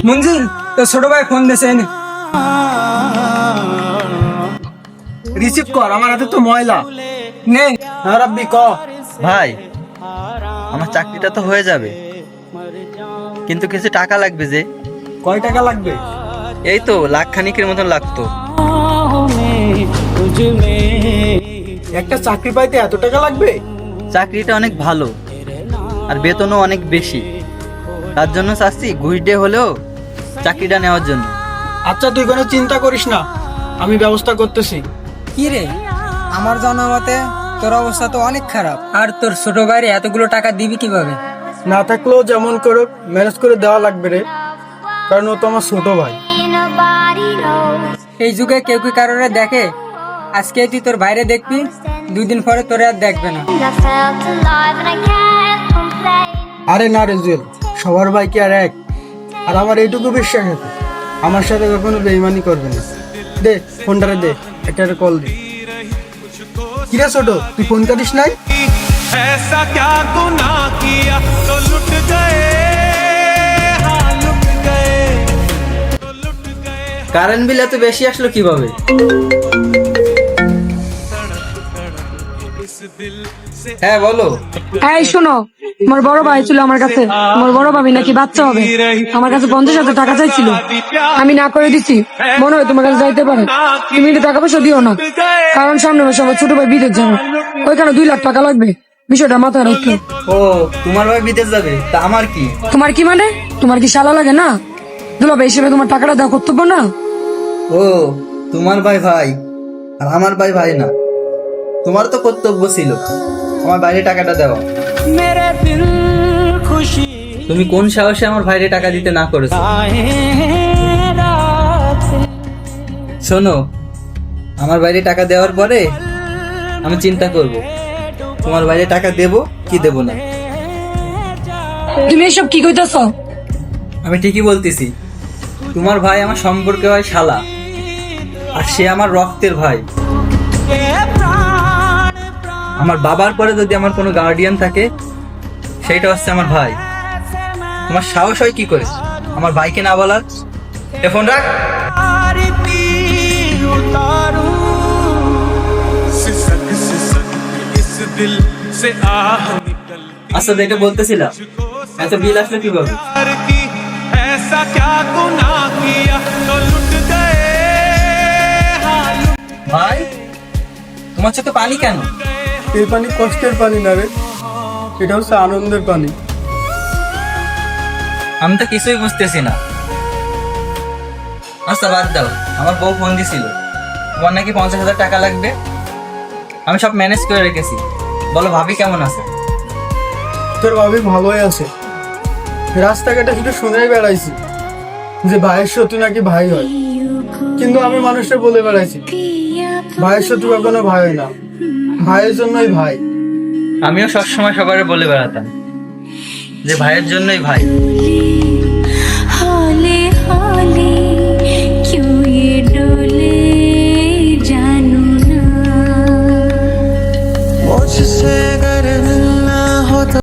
মঞ্জিল, তো ছোট ভাই ফোন দিয়েছেন, রিসিভ কর। আমার হাতে তো ময়লা নেই। হ্যাঁ রাব্বি ক। ভাই, আমার চাকরিটা তো হয়ে যাবে, কিন্তু কিছু টাকা লাগবে যে। কয় টাকা লাগবে? এই তো লাখ খানিকের মতন লাগতো। একটা চাকরি পাইতে এত টাকা লাগবে? চাকরিটা অনেক ভালো আর বেতনও অনেক বেশি, তার জন্য চাচ্ছি ঘুষ দিয়ে হলেও চাকরিটা নেওয়ার জন্য। আচ্ছা তুই কোনো চিন্তা করিস না, আমি ব্যবস্থা করতেছি। কি রে, আমার জানা মতে তোর অবস্থা তো অনেক খারাপ, আর তোর ছোট ভাইরে এতগুলো টাকা দিবি কিভাবে? না থাকলেও যেমন করে ম্যানেজ করে দেওয়া লাগবে রে, কারণ ও তো আমার ছোট ভাই। এই যুগে কেউ কি কারোরে দেখে? আজকে তুই তোর বাইরে দেখবি, 2 দিন পরে তোরে আর দেখবে না। আরে না রে জুয়েল, সবার ভাই কি আর এক? আর আমার এইটুকু বিশ্বাস আছে, আমার সাথে কখনো বেইমানি করবে না। দে ফোনটারে দে, একটা কল দে। কিরে ছোট, তুই ফোন করিস নাই? ऐसा क्या गुनाह किया तो लुट गए, हाँ लुट गए, तो लुट गए। কারেন্ট বিল এত বেশি আসলো কিভাবে? হ্যাঁ বলো। এই শোনো, আমার বড় ভাই ছিল আমার কাছে, আমার বড় ভাবি নাকি বাচ্চা হবে, আমার কাছে 50,000 টাকা চাইছিল, আমি না করে দিছি। মনে হয় তোমার কাছে যাইতে পারে, তুমি কিন্তু টাকা পয়সা দিও না, কারণ সামনে মাসে আমার ছোট ভাই বিদেশ যাবে, ওইখানে 2 লাখ টাকা লাগবে। বিষয়টা মাথায় রাখো। ও, তোমার ভাই বিদেশ যাবে, তা আমার কি? তোমার কি মানে? তোমার কি শালা লাগে না? দুলাভাই হিসেবে তোমার টাকাটা দেওয়া কর্তব্য না? ও, তোমার ভাই ভাই আর আমার ভাই ভাই না। তোমার তো কর্তব্য ছিল আমার বাইরে টাকাটা দেওয়া। তুমি কোন সাহসে আমার ভাইরে টাকা দিতে না করেছো? শোনো, আমার বাইরে টাকা দেওয়ার পরে আমি চিন্তা করব তোমার বাইরে টাকা দেব কি দেব না। তুমি এসব কি কইতাছ? আমি ঠিকই বলতেছি, তোমার ভাই আমার সম্পর্কে হয় শালা, আর সে আমার রক্তের ভাই। আমার বাবার পরে যদি আমার কোনো গার্ডিয়ান থাকে, সেইটা হচ্ছে আমার ভাই। তোমার সাহস হয় কি করে আমার ভাইকে না বলার? ফোন রাখ। আচ্ছা, যেটা বলতেছিলাম, এত বিল আসলে কিভাবে? ऐसा क्या गुनाह किया तो लुट गए, हाँ लुट ভাই, তোমার চোখে পানি কেন? এই পানি কষ্টের পানি না রে, এটা হচ্ছে আনন্দের পানি। আমি তো কিছুই বুঝতেছি না। আচ্ছা বাদ দাও, আমার বউ ফোন দিছিল, তোমার নাকি 50,000 টাকা লাগবে। আমি সব ম্যানেজ করে রেখেছি। বলো ভাবি কেমন আছে? তোর ভাবি ভালোই আছে, রাস্তাঘাটে শুধু শুনেই বেড়াইছি যে ভাইয়ের শত্রু নাকি ভাই হয়, কিন্তু আমি মানুষটা বলে বেড়াইছি ভাইয়ের শত্রু কখনো ভাই হয় না, ভাইয়ের জন্যই ভাই। আমিও সবসময় সবার বলে বেড়াতাম যে ভাইয়ের জন্যই ভাই।